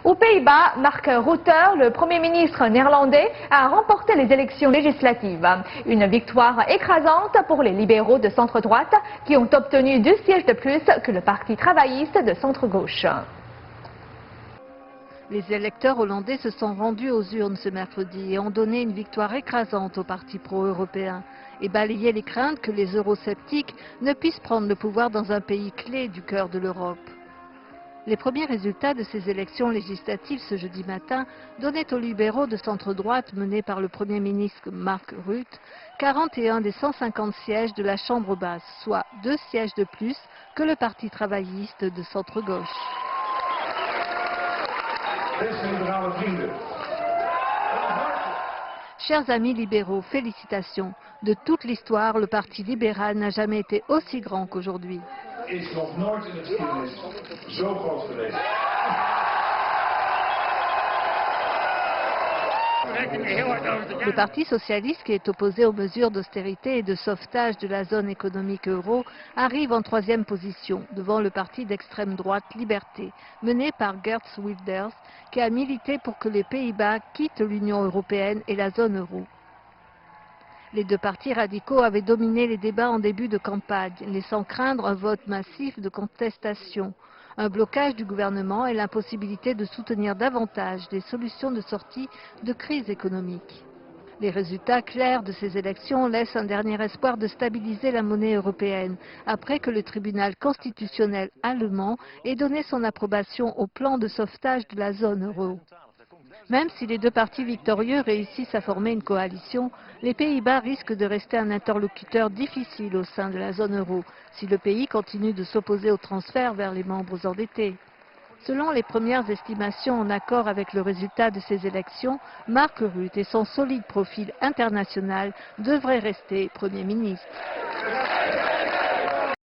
Aux Pays-Bas, Mark Rutte, le Premier ministre néerlandais, a remporté les élections législatives. Une victoire écrasante pour les libéraux de centre-droite qui ont obtenu 2 sièges de plus que le Parti travailliste de centre-gauche. Les électeurs hollandais se sont rendus aux urnes ce mercredi et ont donné une victoire écrasante au parti pro-européen et balayé les craintes que les eurosceptiques ne puissent prendre le pouvoir dans un pays clé du cœur de l'Europe. Les premiers résultats de ces élections législatives ce jeudi matin donnaient aux libéraux de centre-droite menés par le Premier ministre Mark Rutte 41 des 150 sièges de la Chambre basse, soit 2 sièges de plus que le Parti travailliste de centre-gauche. Chers amis libéraux, félicitations. De toute l'histoire, le Parti libéral n'a jamais été aussi grand qu'aujourd'hui. Le Parti socialiste, qui est opposé aux mesures d'austérité et de sauvetage de la zone économique euro, arrive en 3e position, devant le parti d'extrême droite Liberté, mené par Geert Wilders, qui a milité pour que les Pays-Bas quittent l'Union européenne et la zone euro. Les deux partis radicaux avaient dominé les débats en début de campagne, laissant craindre un vote massif de contestation, un blocage du gouvernement et l'impossibilité de soutenir davantage des solutions de sortie de crise économique. Les résultats clairs de ces élections laissent un dernier espoir de stabiliser la monnaie européenne, après que le tribunal constitutionnel allemand ait donné son approbation au plan de sauvetage de la zone euro. Même si les deux partis victorieux réussissent à former une coalition, les Pays-Bas risquent de rester un interlocuteur difficile au sein de la zone euro, si le pays continue de s'opposer au transfert vers les membres endettés. Selon les premières estimations en accord avec le résultat de ces élections, Mark Rutte et son solide profil international devraient rester Premier ministre.